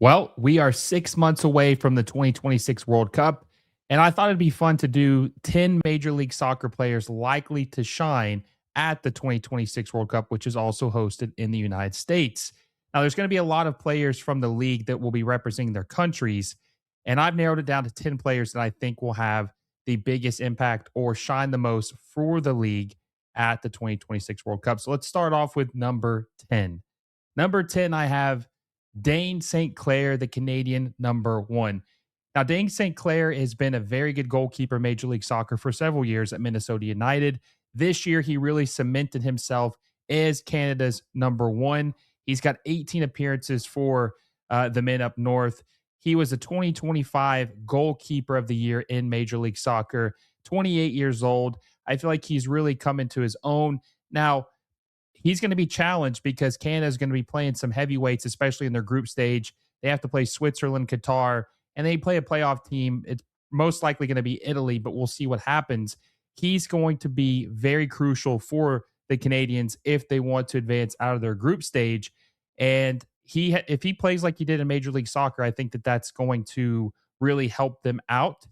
Well, we are 6 months away from the 2026 World Cup, and I thought it'd be fun to do 10 Major League Soccer players likely to shine at the 2026 World Cup, which is also hosted in the United States. Now, there's going to be a lot of players from the league that will be representing their countries, and I've narrowed it down to 10 players that I think will have the biggest impact or shine the most for the league at the 2026 World Cup. So let's start off with number 10. Number 10, I have Dane St. Clair, the Canadian number one. Now, Dane St. Clair has been a very good goalkeeper in Major League Soccer for several years at Minnesota United. This year, he really cemented himself as Canada's number one. He's got 18 appearances for the men up north. He was the 2025 goalkeeper of the year in Major League Soccer, 28 years old. I feel like he's really come into his own. Now, he's going to be challenged because Canada is going to be playing some heavyweights, especially in their group stage. They have to play Switzerland, Qatar, and they play a playoff team. It's most likely going to be Italy, but we'll see what happens. He's going to be very crucial for the Canadians if they want to advance out of their group stage. And if he plays like he did in Major League Soccer, I think that that's going to really help them out.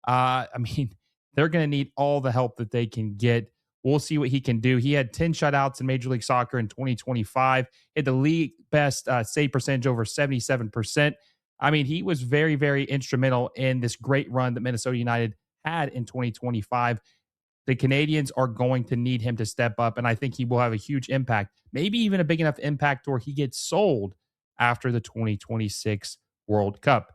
I mean, they're going to need all the help that they can get. We'll see what he can do. He had 10 shutouts in Major League Soccer in 2025. He had the league best save percentage over 77%. I mean, he was very, very instrumental in this great run that Minnesota United had in 2025. The Canadians are going to need him to step up, and I think he will have a huge impact, maybe even a big enough impact where he gets sold after the 2026 World Cup.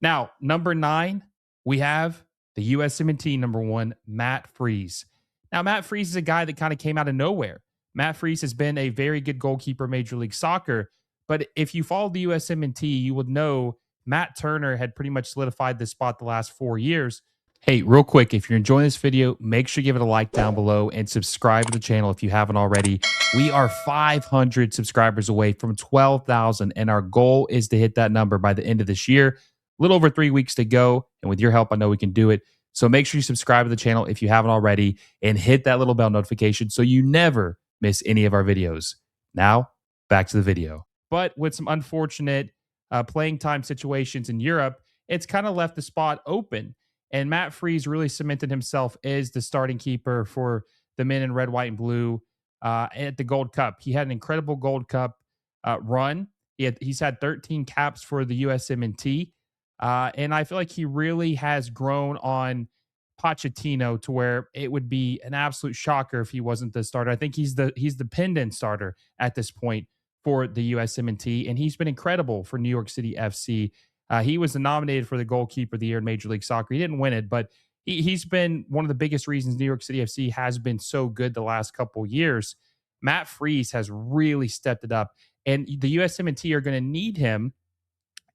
Now, number 9, we have the USMNT number 1, Matt Freese. Now, Matt Freese is a guy that kind of came out of nowhere. Matt Freese has been a very good goalkeeper in Major League Soccer, but if you follow the USMNT, you would know Matt Turner had pretty much solidified this spot the last 4 years. Hey, real quick, if you're enjoying this video, make sure you give it a like down below and subscribe to the channel if you haven't already. We are 500 subscribers away from 12,000, and our goal is to hit that number by the end of this year. A little over 3 weeks to go, and with your help, I know we can do it. So make sure you subscribe to the channel if you haven't already and hit that little bell notification so you never miss any of our videos. Now, back to the video. But with some unfortunate playing time situations in Europe, it's kind of left the spot open. And Matt Freese really cemented himself as the starting keeper for the men in red, white, and blue at the Gold Cup. He had an incredible Gold Cup run. He's had 13 caps for the USMNT. And I feel like he really has grown on Pochettino to where it would be an absolute shocker if he wasn't the starter. I think he's the pinned-in starter at this point for the USMNT, and he's been incredible for New York City FC. He was nominated for the goalkeeper of the year in Major League Soccer. He didn't win it, but he's been one of the biggest reasons New York City FC has been so good the last couple years. Matt Freese has really stepped it up, and the USMNT are going to need him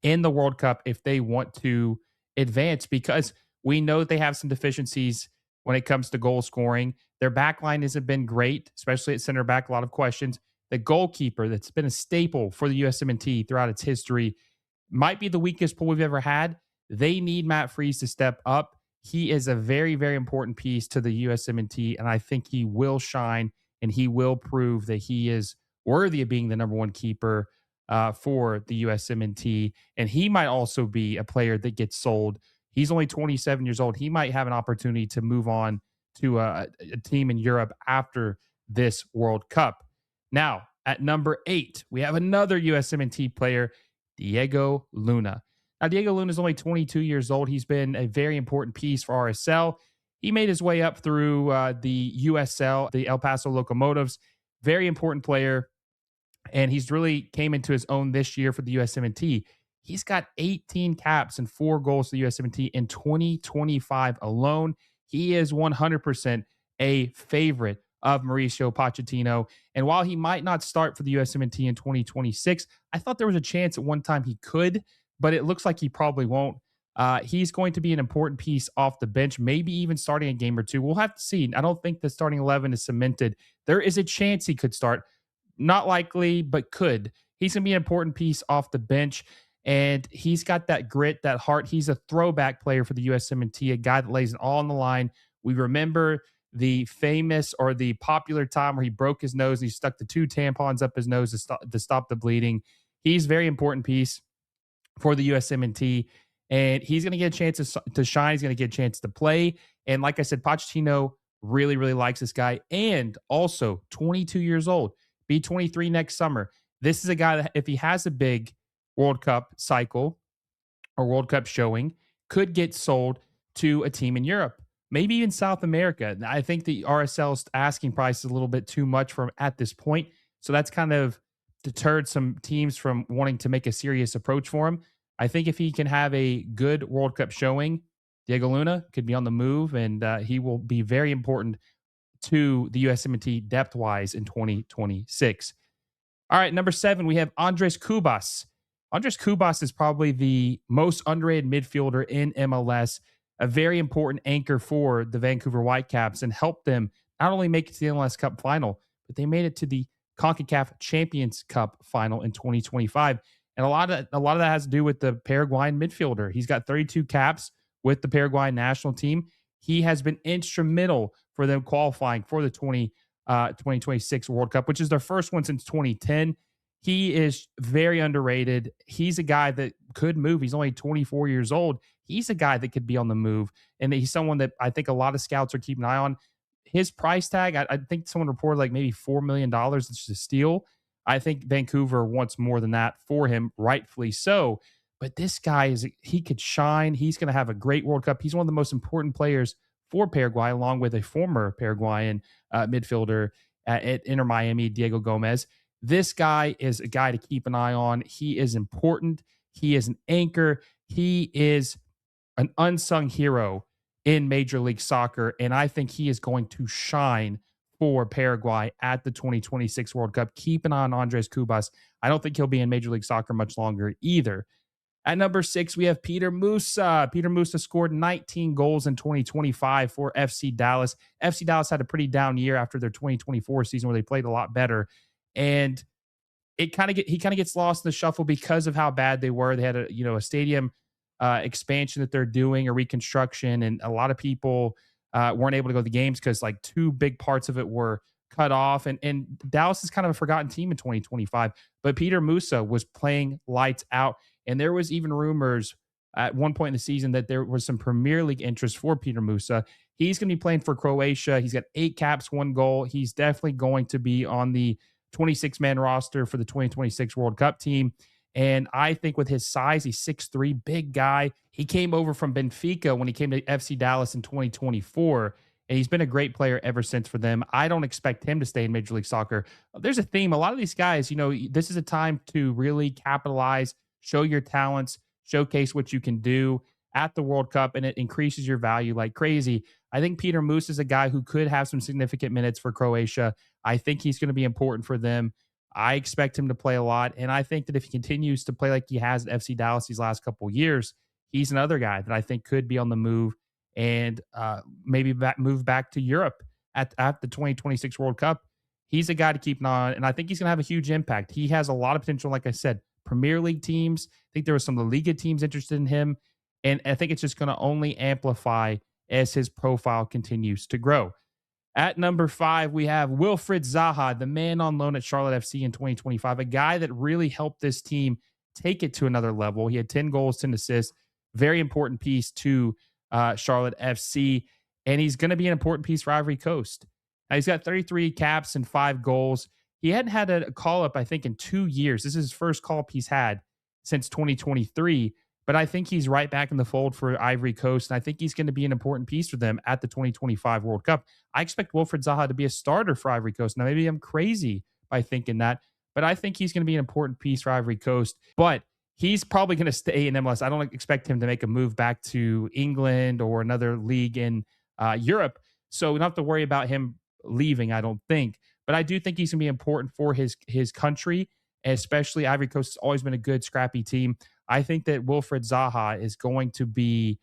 in the World Cup if they want to advance, because we know they have some deficiencies when it comes to goal scoring. Their back line hasn't been great, especially at center back, a lot of questions. The goalkeeper that's been a staple for the USMNT throughout its history might be the weakest pull we've ever had. They need Matt Freese to step up. He is a very, very important piece to the USMNT, and I think he will shine and he will prove that he is worthy of being the number one keeper for the USMNT. And he might also be a player that gets sold. He's only 27 years old. He might have an opportunity to move on to a team in Europe after this World Cup. Now, at number 8, we have another USMNT player, Diego Luna. Now, Diego Luna is only 22 years old. He's been a very important piece for RSL. He made his way up through the USL, the El Paso Locomotives. Very important player. And he's really came into his own this year for the USMNT. He's got 18 caps and 4 goals to the USMNT in 2025 alone. He is 100% a favorite of Mauricio Pochettino. And while he might not start for the USMNT in 2026, I thought there was a chance at one time he could, but it looks like he probably won't. He's going to be an important piece off the bench, maybe even starting a game or two. We'll have to see. I don't think the starting 11 is cemented. There is a chance he could start. Not likely, but could. He's going to be an important piece off the bench, and he's got that grit, that heart. He's a throwback player for the USMNT, a guy that lays it all on the line. We remember the famous or the popular time where he broke his nose and he stuck the 2 tampons up his nose to stop the bleeding. He's a very important piece for the USMNT, and he's going to get a chance to shine. He's going to get a chance to play. And like I said, Pochettino really, really likes this guy. And also 22 years old, be 23 next summer. This is a guy that, if he has a big World Cup cycle or World Cup showing, could get sold to a team in Europe, maybe even South America. I think the RSL's asking price is a little bit too much for him at this point. So that's kind of deterred some teams from wanting to make a serious approach for him. I think if he can have a good World Cup showing, Diego Luna could be on the move, and he will be very important to the USMNT depth-wise in 2026. All right, number 7, we have Andres Cubas. Andres Cubas is probably the most underrated midfielder in MLS, a very important anchor for the Vancouver Whitecaps, and helped them not only make it to the MLS Cup final, but they made it to the CONCACAF Champions Cup final in 2025. And a lot of that has to do with the Paraguayan midfielder. He's got 32 caps with the Paraguayan national team. He has been instrumental for them qualifying for the 2026 World Cup, which is their first one since 2010. He is very underrated. He's a guy that could move. He's only 24 years old. He's a guy that could be on the move. And he's someone that I think a lot of scouts are keeping an eye on. His price tag, I think someone reported like maybe $4 million. It's just a steal. I think Vancouver wants more than that for him, rightfully so. But this guy, he could shine. He's going to have a great World Cup. He's one of the most important players for Paraguay, along with a former Paraguayan midfielder at Inter Miami, Diego Gomez. This guy is a guy to keep an eye on. He is important. He is an anchor. He is an unsung hero in Major League Soccer, and I think he is going to shine for Paraguay at the 2026 World Cup. Keep an eye on Andres Cubas. I don't think he'll be in Major League Soccer much longer either. At number 6, we have Peter Musa. Peter Musa scored 19 goals in 2025 for FC Dallas. FC Dallas had a pretty down year after their 2024 season where they played a lot better. And he kind of gets lost in the shuffle because of how bad they were. They had a stadium expansion that they're doing, a reconstruction, and a lot of people weren't able to go to the games because like 2 big parts of it were cut off. And Dallas is kind of a forgotten team in 2025. But Peter Musa was playing lights out. And there was even rumors at one point in the season that there was some Premier League interest for Peter Musa. He's going to be playing for Croatia. He's got 8 caps, 1 goal. He's definitely going to be on the 26-man roster for the 2026 World Cup team. And I think with his size, he's 6'3", big guy. He came over from Benfica when he came to FC Dallas in 2024. And he's been a great player ever since for them. I don't expect him to stay in Major League Soccer. There's a theme. A lot of these guys, this is a time to really capitalize, show your talents, showcase what you can do at the World Cup, and it increases your value like crazy. I think Peter Musa is a guy who could have some significant minutes for Croatia. I think he's going to be important for them. I expect him to play a lot, and I think that if he continues to play like he has at FC Dallas these last couple of years, he's another guy that I think could be on the move and maybe move back to Europe at the 2026 World Cup. He's a guy to keep an eye on, and I think he's going to have a huge impact. He has a lot of potential, like I said. Premier League teams, I think there were some of the Liga teams interested in him, and I think it's just going to only amplify as his profile continues to grow. At number 5, we have Wilfried Zaha, the man on loan at Charlotte FC in 2025, a guy that really helped this team take it to another level. He had 10 goals, 10 assists, very important piece to Charlotte FC, and he's going to be an important piece for Ivory Coast. Now, he's got 33 caps and 5 goals. He hadn't had a call-up, I think, in 2 years. This is his first call-up he's had since 2023, but I think he's right back in the fold for Ivory Coast, and I think he's going to be an important piece for them at the 2025 World Cup. I expect Wilfried Zaha to be a starter for Ivory Coast. Now, maybe I'm crazy by thinking that, but I think he's going to be an important piece for Ivory Coast, but he's probably going to stay in MLS. I don't expect him to make a move back to England or another league in Europe, so we don't have to worry about him leaving, I don't think. But I do think he's going to be important for his country, especially Ivory Coast has always been a good, scrappy team. I think that Wilfried Zaha is going to be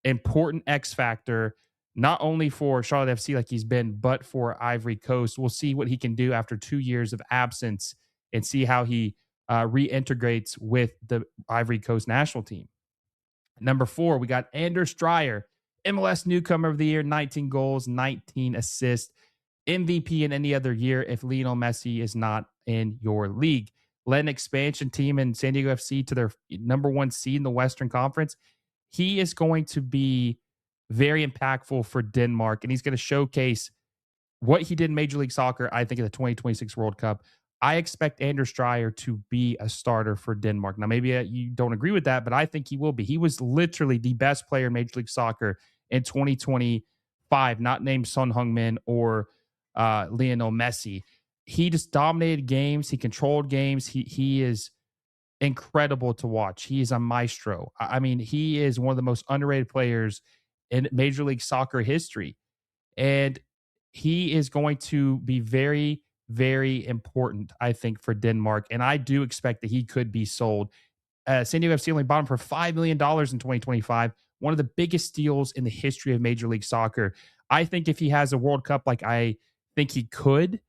important X factor, not only for Charlotte FC like he's been, but for Ivory Coast. We'll see what he can do after 2 years of absence and see how he reintegrates with the Ivory Coast national team. Number 4, we got Anders Dreyer, MLS newcomer of the year, 19 goals, 19 assists. MVP in any other year if Lionel Messi is not in your league. led an expansion team in San Diego FC to their number one seed in the Western Conference. He is going to be very impactful for Denmark, and he's going to showcase what he did in Major League Soccer, I think, in the 2026 World Cup. I expect Anders Dreyer to be a starter for Denmark. Now, maybe you don't agree with that, but I think he will be. He was literally the best player in Major League Soccer in 2025, not named Son Heung-min or Lionel Messi. He just dominated games. He controlled games. He is incredible to watch. He is a maestro. I mean, he is one of the most underrated players in Major League Soccer history. And he is going to be very, very important, I think, for Denmark. And I do expect that he could be sold. San Diego FC only bought him for $5 million in 2025, one of the biggest steals in the history of Major League Soccer. I think if he has a World Cup like I think he could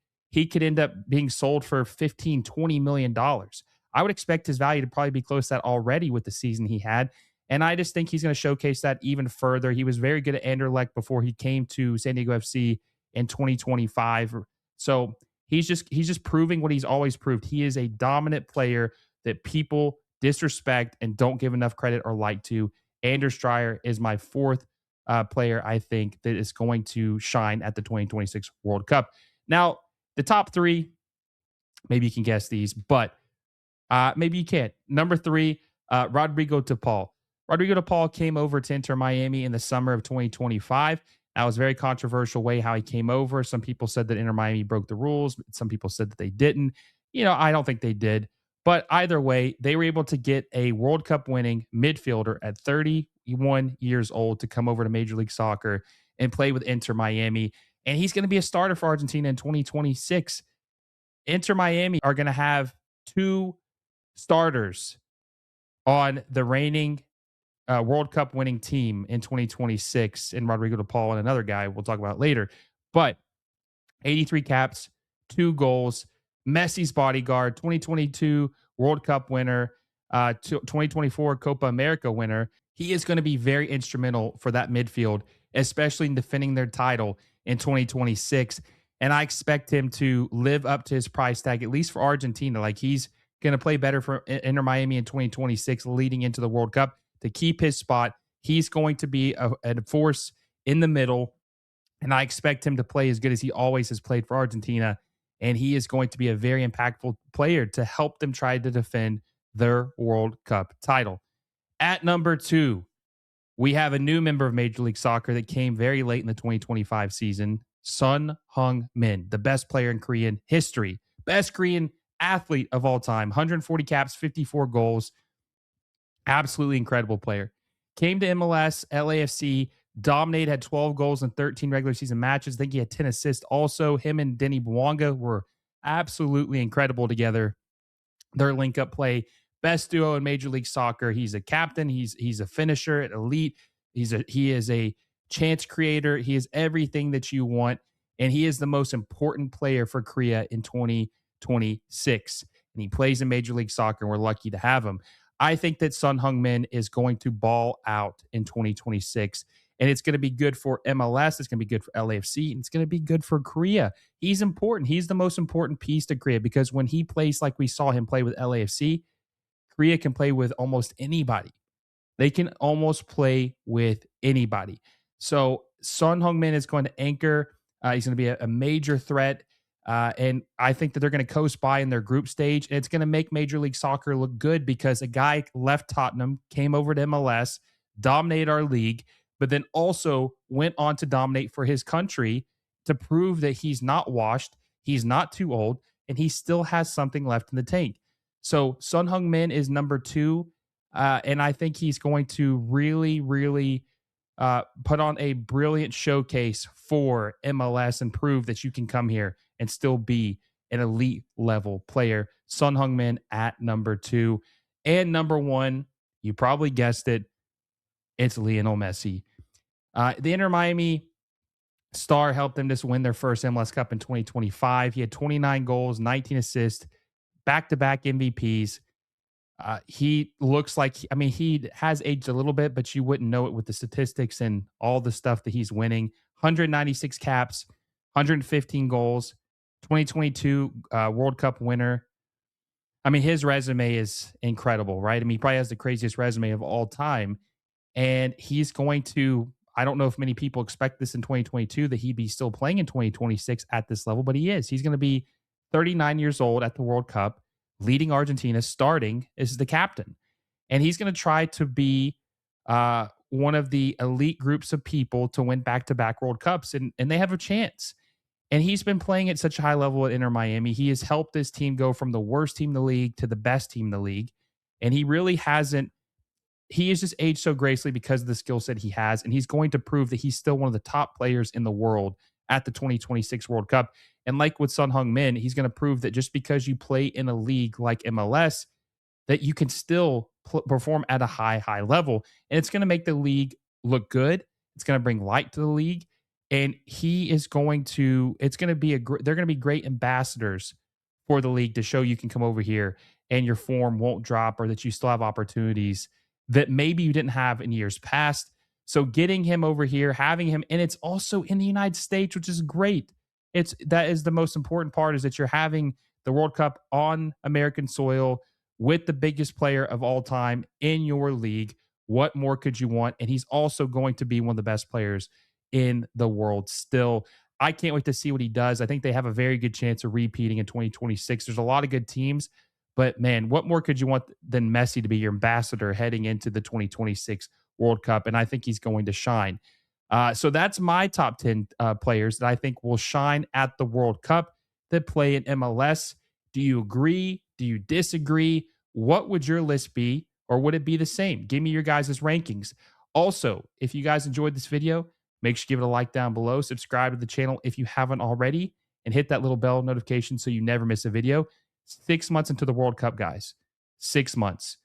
end up being sold for $15-20 million. I would expect his value to probably be close to that already with the season he had. And I just think he's going to showcase that even further. He was very good at Anderlecht before he came to San Diego FC in 2025. So he's just proving what he's always proved. He is a dominant player that people disrespect and don't give enough credit or light to. Anders Dreyer is my fourth player, I think, that is going to shine at the 2026 World Cup. Now, the top three, maybe you can guess these, but maybe you can't. Number three, Rodrigo de Paul. Rodrigo de Paul came over to Inter Miami in the summer of 2025. That was a very controversial way how he came over. Some people said that Inter Miami broke the rules. Some people said that they didn't. I don't think they did. But either way, they were able to get a World Cup winning midfielder at 31 years old to come over to Major League Soccer and play with Inter Miami. And he's going to be a starter for Argentina in 2026. Inter Miami are going to have two starters on the reigning World Cup winning team in 2026 in Rodrigo de Paul and another guy we'll talk about later. But 83 caps, 2 goals, Messi's bodyguard, 2022 World Cup winner, 2024 Copa America winner. He is going to be very instrumental for that midfield, especially in defending their title in 2026. And I expect him to live up to his price tag, at least for Argentina. Like, he's going to play better for Inter Miami in 2026 leading into the World Cup to keep his spot. He's going to be a force in the middle, and I expect him to play as good as he always has played for Argentina. And he is going to be a very impactful player to help them try to defend their World Cup title. At number 2, we have a new member of Major League Soccer that came very late in the 2025 season, Son Heung-min, the best player in Korean history, best Korean athlete of all time, 140 caps, 54 goals, absolutely incredible player. Came to MLS, LAFC, dominated, had 12 goals in 13 regular season matches. I think he had 10 assists also. Him and Denny Bouanga were absolutely incredible together. Their link-up play, best duo in Major League Soccer. He's a captain. He's a finisher at elite. He is a chance creator. He is everything that you want, and he is the most important player for Korea in 2026. And he plays in Major League Soccer, and we're lucky to have him. I think that Son Heung-min is going to ball out in 2026, and it's going to be good for MLS. It's going to be good for LAFC, and it's going to be good for Korea. He's important. He's the most important piece to Korea, because when he plays like we saw him play with LAFC, Korea can play with almost anybody. They can almost play with anybody. So Son Heung-min is going to anchor. He's going to be a major threat. And I think that they're going to coast by in their group stage. And it's going to make Major League Soccer look good, because a guy left Tottenham, came over to MLS, dominated our league, but then also went on to dominate for his country to prove that he's not washed, he's not too old, and he still has something left in the tank. So Son Heung-min is number 2. And I think he's going to really, really put on a brilliant showcase for MLS and prove that you can come here and still be an elite level player. Son Heung-min at number 2. And number 1, you probably guessed it, it's Lionel Messi. The Inter Miami star helped them just win their first MLS Cup in 2025. He had 29 goals, 19 assists, back-to-back MVPs. He looks like, he has aged a little bit, but you wouldn't know it with the statistics and all the stuff that he's winning. 196 caps, 115 goals, 2022 World Cup winner. I mean, his resume is incredible, right? I mean, he probably has the craziest resume of all time. And he's going to, I don't know if many people expect this in 2022 that he'd be still playing in 2026 at this level, but he is. He's going to be 39 years old at the World Cup, leading Argentina, starting as the captain. And he's going to try to be one of the elite groups of people to win back to back World Cups. And they have a chance. And he's been playing at such a high level at Inter Miami. He has helped this team go from the worst team in the league to the best team in the league. And he really hasn't, he has just aged so gracefully because of the skill set he has. And he's going to prove that he's still one of the top players in the world at the 2026 World Cup. And like with Son Heung-min, he's going to prove that just because you play in a league like MLS, that you can still perform at a high level. And it's going to make the league look good. It's going to bring light to the league. And he is going to, it's going to be they're going to be great ambassadors for the league to show you can come over here and your form won't drop or that you still have opportunities that maybe you didn't have in years past. So getting him over here, having him, and it's also in the United States, which is great. That is the most important part, is that you're having the World Cup on American soil with the biggest player of all time in your league. What more could you want? And he's also going to be one of the best players in the world still. I can't wait to see what he does. I think they have a very good chance of repeating in 2026. There's a lot of good teams, but man, what more could you want than Messi to be your ambassador heading into the 2026 World Cup? And I think he's going to shine. So that's my top 10 players that I think will shine at the World Cup that play in MLS. Do you agree? Do you disagree? What would your list be? Or would it be the same? Give me your guys' rankings. Also, if you guys enjoyed this video, make sure you give it a like down below. Subscribe to the channel if you haven't already. And hit that little bell notification so you never miss a video. 6 months into the World Cup, guys. 6 months.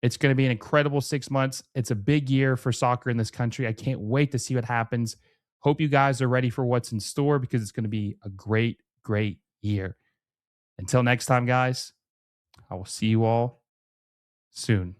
It's going to be an incredible 6 months. It's a big year for soccer in this country. I can't wait to see what happens. Hope you guys are ready for what's in store because it's going to be a great, great year. Until next time, guys, I will see you all soon.